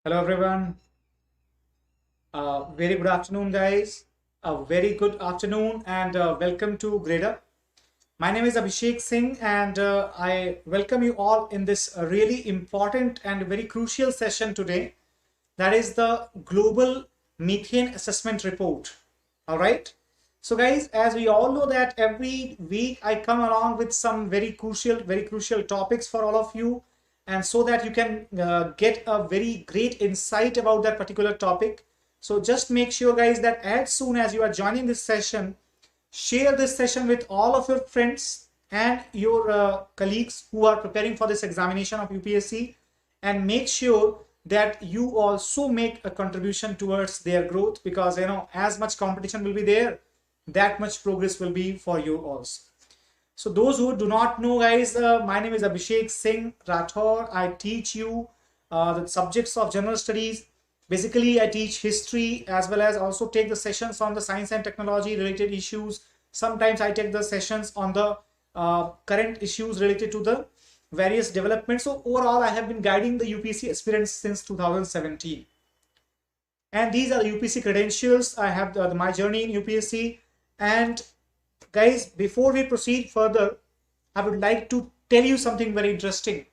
Hello everyone. Very good afternoon, guys. A very good afternoon and welcome to Gradeup. My name is Abhishek Singh and I welcome you all in this really important and very crucial session today. That is the Global Methane Assessment Report. All right. So guys, as we all know that every week I come along with some very crucial topics for all of you, and so that you can get a very great insight about that particular topic. So just make sure guys that as soon as you are joining this session, share this session with all of your friends and your colleagues who are preparing for this examination of UPSC, and make sure that you also make a contribution towards their growth, because as much competition will be there, that much progress will be for you also. So those who do not know, guys, my name is Abhishek Singh Rathore. I teach you the subjects of general studies. Basically, I teach history as well as also take the sessions on the science and technology related issues. Sometimes I take the sessions on the current issues related to the various developments. So overall, I have been guiding the UPSC aspirants since 2017. And these are the UPSC credentials. I have my journey in UPSC. And guys, before we proceed further, I would like to tell you something very interesting.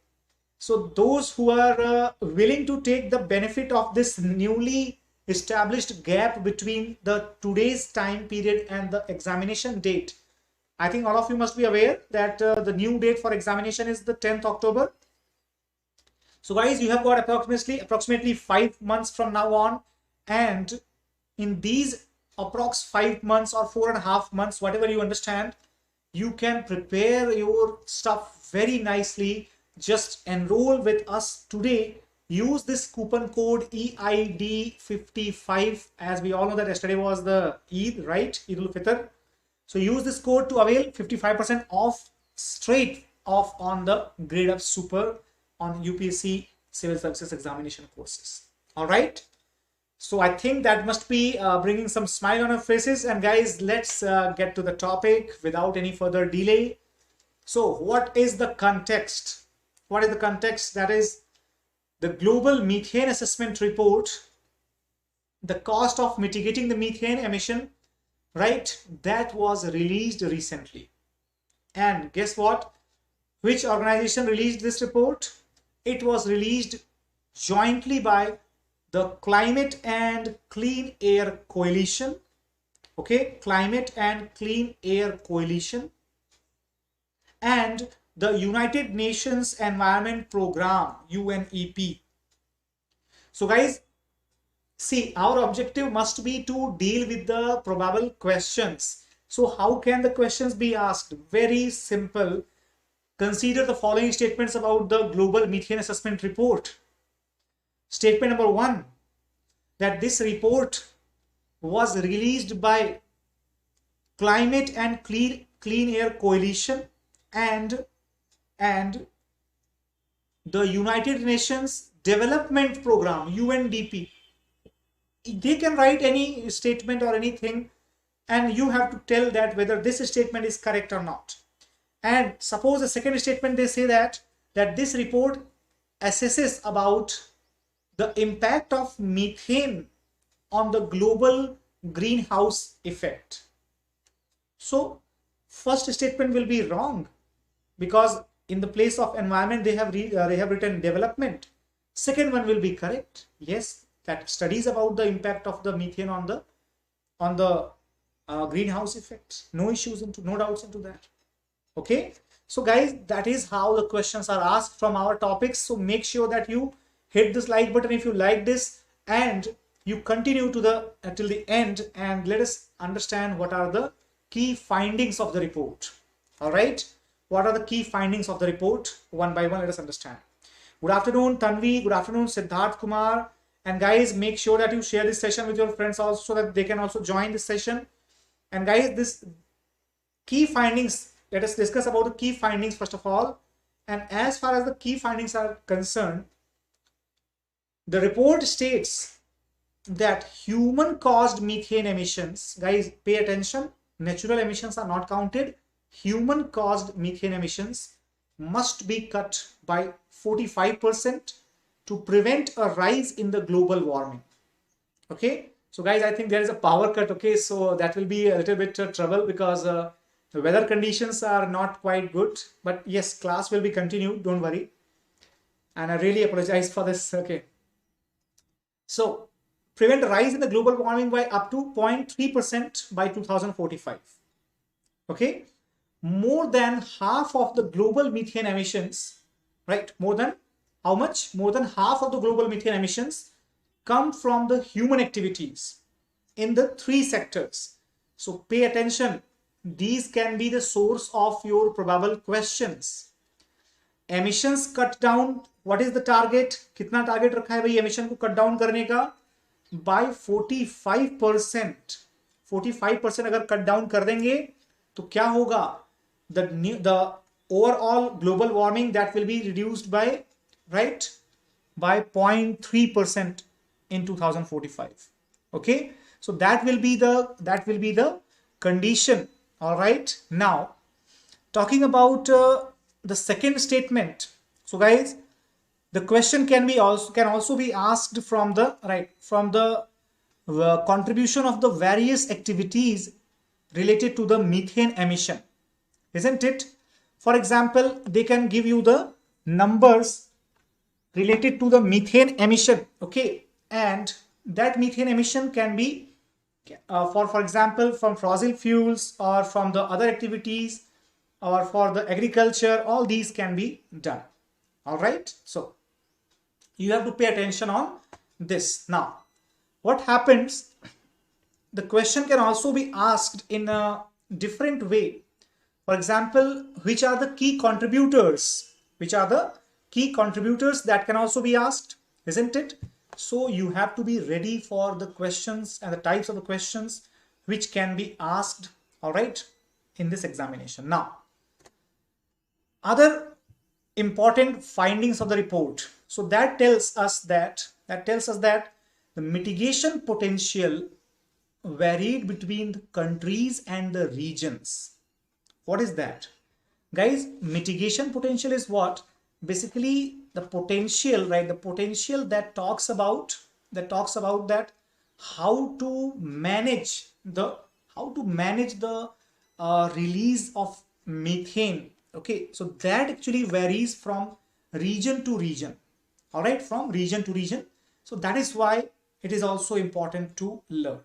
So those who are willing to take the benefit of this newly established gap between the today's time period and the examination date, I think all of you must be aware that the new date for examination is the 10th October. So guys, you have got approximately 5 months from now on, and in these approx 5 months or 4.5 months, whatever you understand, you can prepare your stuff very nicely. Just enroll with us today. Use this coupon code EID55, as we all know that yesterday was the Eid, right? Eid al-Fitr. So use this code to avail 55% off, straight off on the Gradeup Super on UPSC Civil Services examination courses. All right. So I think that must be bringing some smile on your faces. And guys, let's get to the topic without any further delay. So what is the context? What is the context? That is the Global Methane Assessment Report, the cost of mitigating the methane emission, right? That was released recently. And guess what? Which organization released this report? It was released jointly by the Climate and Clean Air Coalition. Okay, Climate and Clean Air Coalition and the United Nations Environment Program, UNEP. So guys, see, our objective must be to deal with the probable questions. So how can the questions be asked? Very simple. Consider the following statements about the Global Methane Assessment Report. Statement number 1, that this report was released by Climate and Clean Air Coalition and the United Nations Development Program, UNDP. They can write any statement or anything, and you have to tell that whether this statement is correct or not. And suppose the second statement, they say that this report assesses about the impact of methane on the global greenhouse effect. So first statement will be wrong, because in the place of environment they have written development. Second one will be correct. Yes, that studies about the impact of the methane on the greenhouse effect. No issues, no doubts into that. Okay, so guys, that is how the questions are asked from our topics. So make sure that you hit this like button if you like this, and you continue to the till the end, and let us understand what are the key findings of the report. All right, what are the key findings of the report? One by one, let us understand. Good afternoon, Tanvi. Good afternoon, Siddharth Kumar. And guys, make sure that you share this session with your friends also, so that they can also join this session. And guys, this key findings, let us discuss about the key findings first of all. And as far as the key findings are concerned, the report states that human caused methane emissions, guys, pay attention, natural emissions are not counted. Human caused methane emissions must be cut by 45% to prevent a rise in the global warming. Okay, so guys, I think there is a power cut. Okay, so that will be a little bit trouble because the weather conditions are not quite good. But yes, class will be continued. Don't worry. And I really apologize for this. Okay. So prevent a rise in the global warming by up to 0.3% by 2045. Okay. More than half of the global methane emissions, right? More than how much? More than half of the global methane emissions come from the human activities in the three sectors. So pay attention. These can be the source of your probable questions. Emissions cut down. What is the target? कितना target रखा है भाई emission को cut down करने का? By 45%. 45% अगर cut down कर देंगे तो क्या होगा? The overall global warming that will be reduced by, right, by 0.3% in 2045. Okay, so that will be the condition. All right, now talking about the second statement. So guys, the question can also be asked from the contribution of the various activities related to the methane emission, isn't it? For example, they can give you the numbers related to the methane emission. Okay, and that methane emission can be for example from fossil fuels or from the other activities or for the agriculture. All these can be done. All right, so you have to pay attention on this. Now what happens, the question can also be asked in a different way. For example, which are the key contributors? Which are the key contributors? That can also be asked, isn't it? So you have to be ready for the questions and the types of the questions which can be asked, all right, in this examination. Now, other important findings of the report. So that tells us that the mitigation potential varied between the countries and the regions. What is that? Guys, mitigation potential is what? Basically the potential, right? The potential that talks about that how to manage the release of methane. Okay, so that actually varies from region to region. All right, from region to region. So that is why it is also important to learn.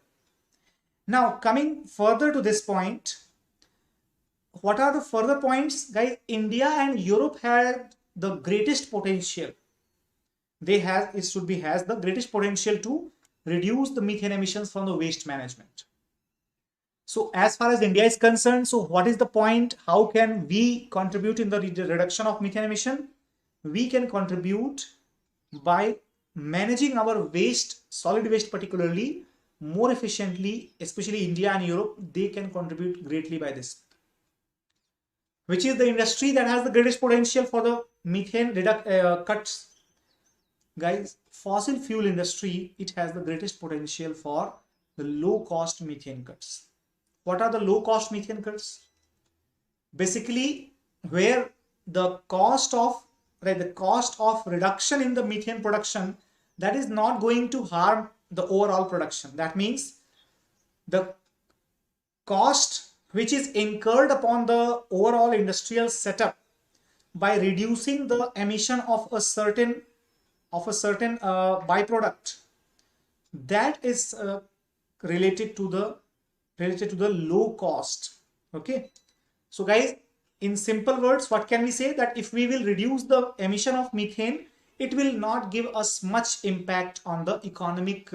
Now coming further to this point, what are the further points? Guys, India and Europe had the greatest potential. Has the greatest potential to reduce the methane emissions from the waste management. So as far as India is concerned, so what is the point? How can we contribute in the reduction of methane emission? We can contribute by managing our waste, solid waste particularly, more efficiently. Especially India and Europe, they can contribute greatly by this. Which is the industry that has the greatest potential for the methane cuts? Guys, fossil fuel industry, it has the greatest potential for the low cost methane cuts. What are the low cost methane cuts? Basically, where the cost of reduction in the methane production, that is not going to harm the overall production. That means the cost which is incurred upon the overall industrial setup by reducing the emission of a certain byproduct, that is related to the low cost. Okay, so guys, in simple words, what can we say? That if we will reduce the emission of methane, it will not give us much impact on the economic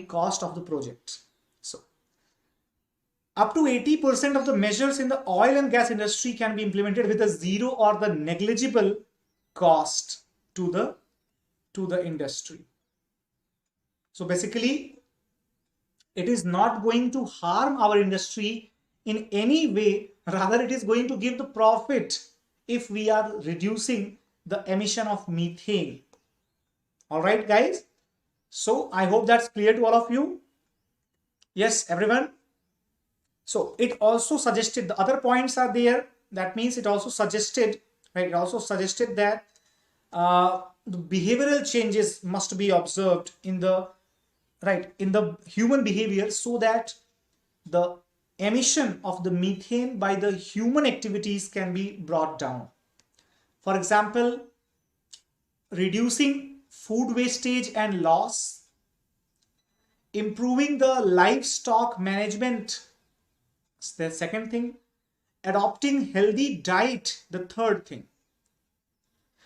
cost of the project. So up to 80% of the measures in the oil and gas industry can be implemented with a zero or the negligible cost to the industry. So basically, it is not going to harm our industry in any way. Rather, it is going to give the profit if we are reducing the emission of methane. All right, guys. So I hope that's clear to all of you. Yes, everyone. So it also suggested, the other points are there. That means it also suggested, right? It also suggested that the behavioral changes must be observed in the human behavior, so that the emission of the methane by the human activities can be brought down. For example, reducing food wastage and loss, improving the livestock management, the second thing, adopting healthy diet, the third thing.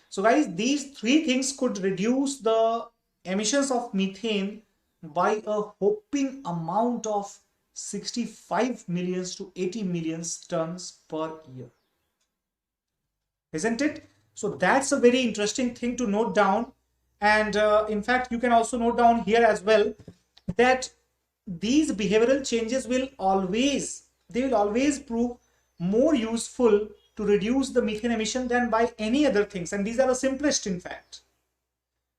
So guys, these three things could reduce the emissions of methane by a whopping amount of 65 millions to 80 millions tons per year. Isn't it? So that's a very interesting thing to note down. And in fact, you can also note down here as well that these behavioral changes will always prove more useful to reduce the methane emission than by any other things. And these are the simplest, in fact.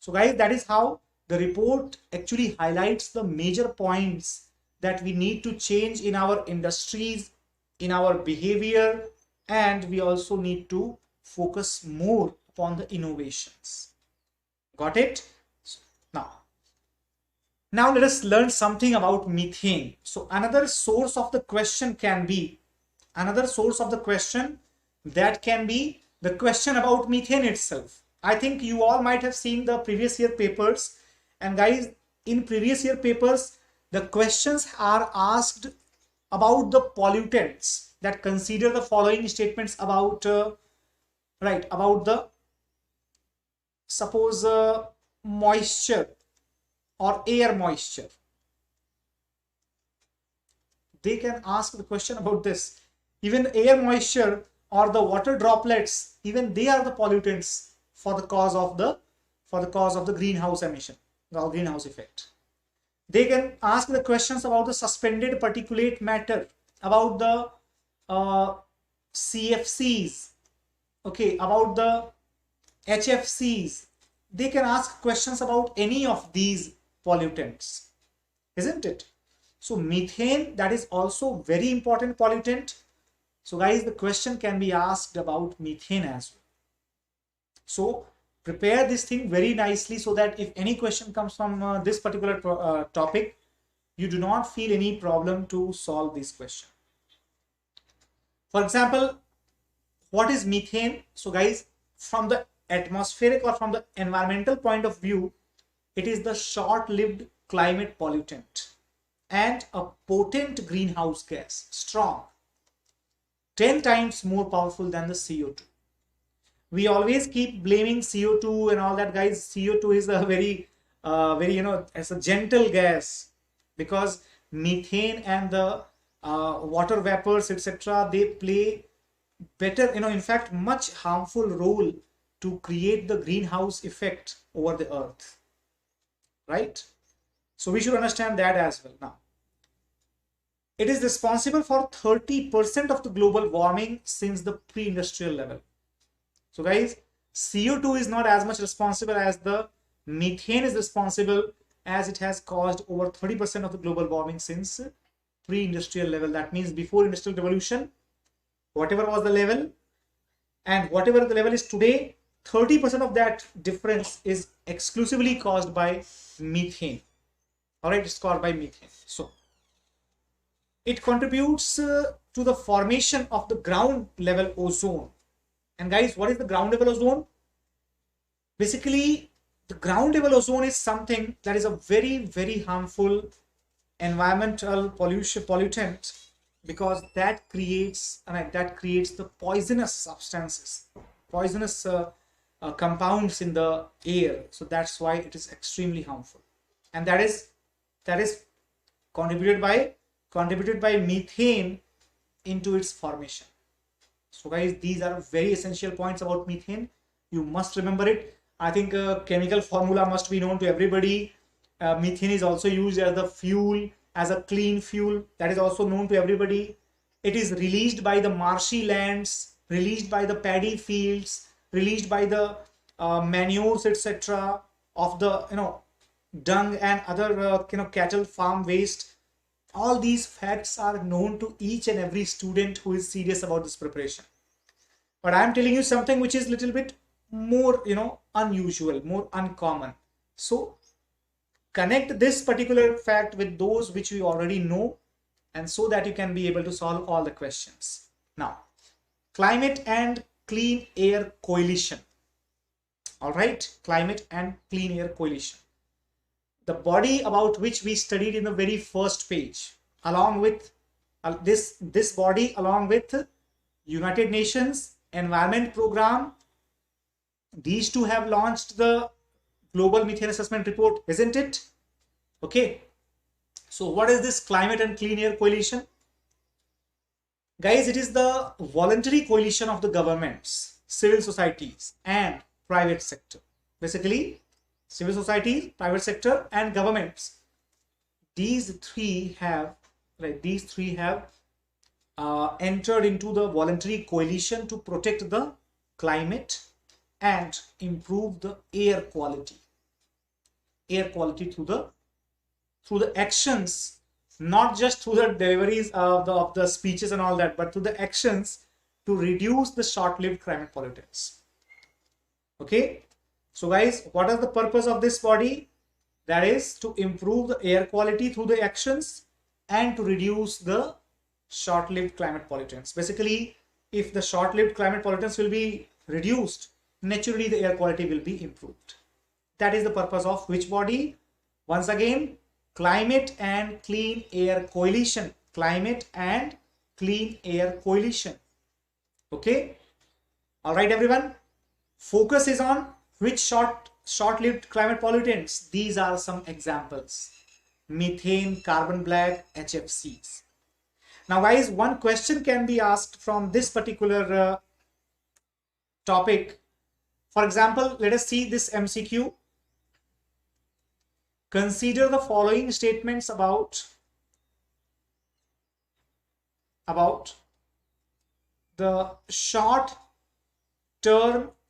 So guys, that is how the report actually highlights the major points that we need to change in our industries, in our behavior, and we also need to focus more upon the innovations. Got it? Now let us learn something about methane. So another source of the question can be, the question about methane itself. I think you all might have seen the previous year papers, and guys, in previous year papers, the questions are asked about the pollutants that consider the following statements about about the suppose moisture or air moisture. They can ask the question about this. Even air moisture or the water droplets, even they are the pollutants for the cause of the greenhouse emission or greenhouse effect. They can ask the questions about the suspended particulate matter, about the CFCs, okay, about the HFCs. They can ask questions about any of these pollutants, isn't it? So methane, that is also very important pollutant. So guys, the question can be asked about methane as well. So prepare this thing very nicely so that if any question comes from this particular topic, you do not feel any problem to solve this question. For example, what is methane? So guys, from the atmospheric or from the environmental point of view, it is the short-lived climate pollutant and a potent greenhouse gas, strong, 10 times more powerful than the CO2. We always keep blaming CO2 and all that, guys. CO2 is a very, it's a gentle gas, because methane and the water vapors, etc., they play better, in fact, much harmful role to create the greenhouse effect over the earth, right? So we should understand that as well. Now, it is responsible for 30% of the global warming since the pre-industrial level. So guys, CO2 is not as much responsible as the methane is responsible, as it has caused over 30% of the global warming since pre-industrial level. That means before industrial revolution, whatever was the level and whatever the level is today, 30% of that difference is exclusively caused by methane. All right, it's caused by methane. So it contributes to the formation of the ground level ozone. And guys, what is the ground level ozone? Basically, the ground level ozone is something that is a very, very harmful environmental pollutant, because that creates the poisonous substances, poisonous compounds in the air. So that's why it is extremely harmful, and that is contributed by methane into its formation. So guys, these are very essential points about methane. You must remember it. I think chemical formula must be known to everybody. Methane is also used as the fuel, as a clean fuel. That is also known to everybody. It is released by the marshy lands, released by the paddy fields, released by the manures, etc., of the dung and other cattle farm waste. All these facts are known to each and every student who is serious about this preparation. But I am telling you something which is little bit more, unusual, more uncommon. So connect this particular fact with those which we already know, and so that you can be able to solve all the questions. Now, climate and clean air coalition. All right, climate and clean air coalition. The body about which we studied in the very first page, along with this body, along with United Nations Environment Program, these two have launched the Global Methane Assessment Report, isn't it? Okay. So what is this climate and clean air coalition? Guys, it is the voluntary coalition of the governments, civil societies, and private sector. Basically, civil societies, private sector, and governments. These three have entered into the voluntary coalition to protect the climate and improve the air quality. Air quality through the actions, not just through the deliveries of the speeches and all that, but through the actions to reduce the short-lived climate pollutants. Okay, so guys, what is the purpose of this body? That is to improve the air quality through the actions and to reduce the short-lived climate pollutants. Basically, if the short-lived climate pollutants will be reduced, naturally the air quality will be improved. That is the purpose of which body? Once again, Climate and Clean Air Coalition. Climate and Clean Air Coalition. Okay. All right, everyone. Focus is on which short-lived climate pollutants. These are some examples. Methane, carbon black, HFCs. Now, guys, one question can be asked from this particular topic. For example, let us see this MCQ. Consider the following statements about the short-term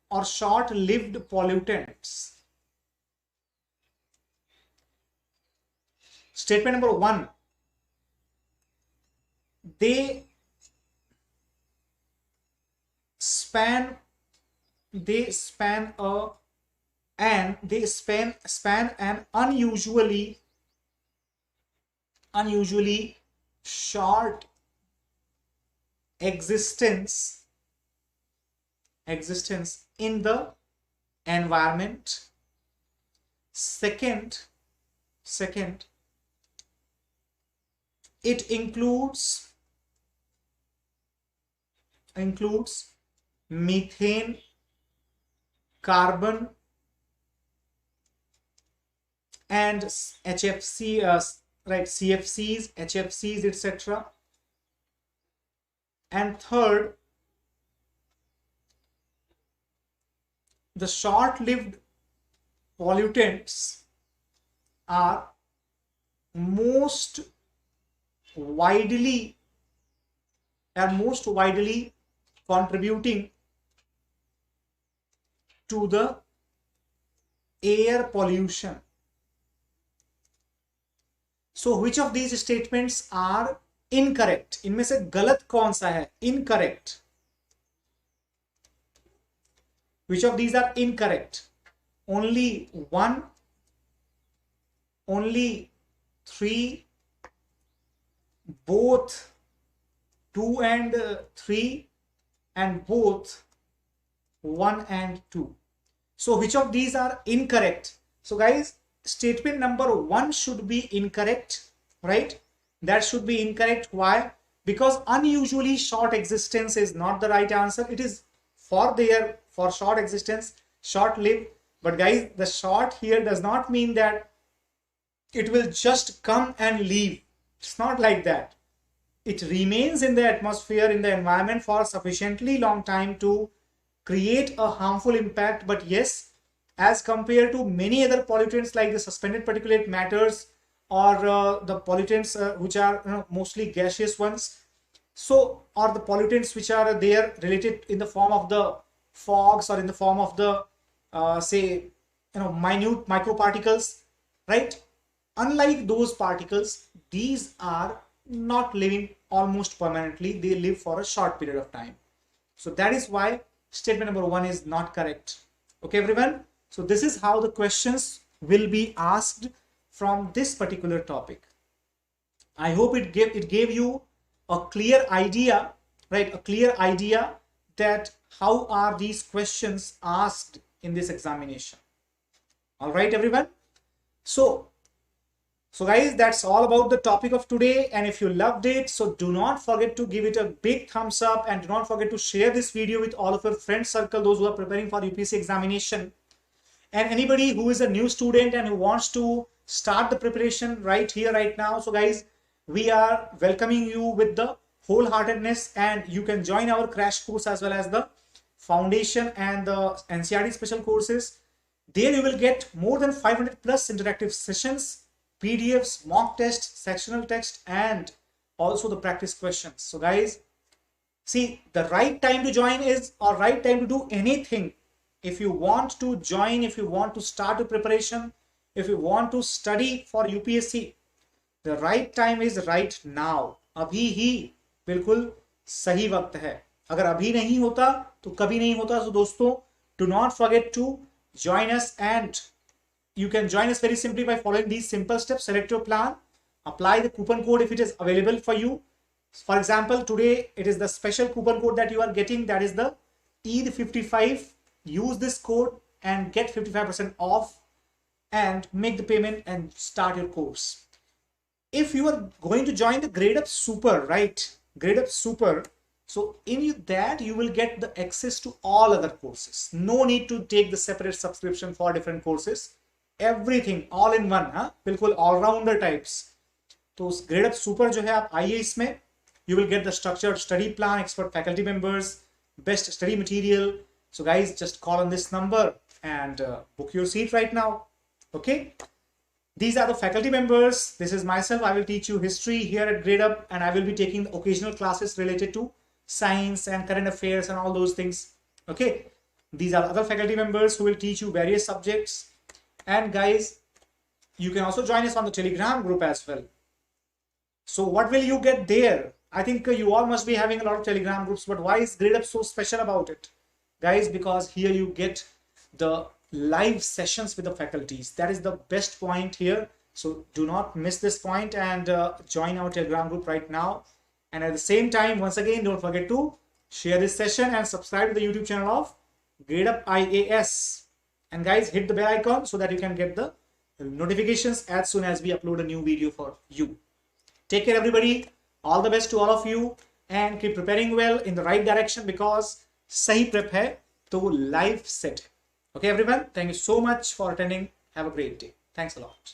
or short-lived pollutants. Statement number 1. They span an unusually short existence in the environment. Second, it includes methane, carbon, and HFC, CFCs, HFCs, etc. And third, the short-lived pollutants are most widely contributing to the air pollution. So which of these statements are incorrect? इनमें से गलत कौन सा है? Incorrect. Which of these are incorrect? Only 1, only 3, both 2 and 3, and both 1 and 2. So which of these are incorrect? So guys, statement number 1 should be incorrect, right? That should be incorrect. Why? Because unusually short existence is not the right answer. It is for short existence, short lived. But guys, the short here does not mean that it will just come and leave. It's not like that. It remains in the atmosphere, in the environment for sufficiently long time to create a harmful impact. But yes, as compared to many other pollutants like the suspended particulate matters or the pollutants which are mostly gaseous ones, so or the pollutants which are there related in the form of the fogs or in the form of the minute microparticles, right? Unlike those particles, these are not living almost permanently. They live for a short period of time. So that is why statement number 1 is not correct. Okay, everyone. So this is how the questions will be asked from this particular topic. I hope it gave you a clear idea, right? A clear idea that how are these questions asked in this examination. All right, everyone. So guys, that's all about the topic of today. And if you loved it, so do not forget to give it a big thumbs up, and do not forget to share this video with all of your friend circle, those who are preparing for UPSC examination. And anybody who is a new student and who wants to start the preparation right here, right now. So guys, we are welcoming you with the wholeheartedness, and you can join our crash course as well as the foundation and the NCERT special courses. There you will get more than 500 plus interactive sessions, PDFs, mock test, sectional text, and also the practice questions. So guys, see, the right time to join is, or right time to do anything. If you want to join, if you want to start the preparation, if you want to study for UPSC, the right time is right now. अभी ही बिल्कुल सही वक्त है. अगर अभी नहीं होता तो कभी नहीं होता. So दोस्तों, do not forget to join us, and you can join us very simply by following these simple steps. Select your plan, apply the coupon code if it is available for you. For example, today it is the special coupon code that you are getting, that is the EID55. Use this code and get 55% off and make the payment and start your course. If you are going to join the Gradeup Super, right? Gradeup Super. So in that you will get the access to all other courses. No need to take the separate subscription for different courses. Everything all in one, हाँ? बिल्कुल all-rounder types. तो Gradeup Super जो है आप आइए इसमें. You will get the structured study plan, expert faculty members, best study material. So guys, just call on this number and book your seat right now. Okay. These are the faculty members. This is myself. I will teach you history here at Gradeup, and I will be taking occasional classes related to science and current affairs and all those things. Okay. These are other faculty members who will teach you various subjects. And guys, you can also join us on the Telegram group as well. So what will you get there? I think you all must be having a lot of Telegram groups, but why is Gradeup so special about it? Guys, because here you get the live sessions with the faculties. That is the best point here. So do not miss this point and join our Telegram group right now. And at the same time, once again, don't forget to share this session and subscribe to the YouTube channel of Gradeup IAS. And guys, hit the bell icon so that you can get the notifications as soon as we upload a new video for you. Take care, everybody. All the best to all of you, and keep preparing well in the right direction, because सही prep है तो वो live set है. Okay, everyone. Thank you so much for attending. Have a great day. Thanks a lot.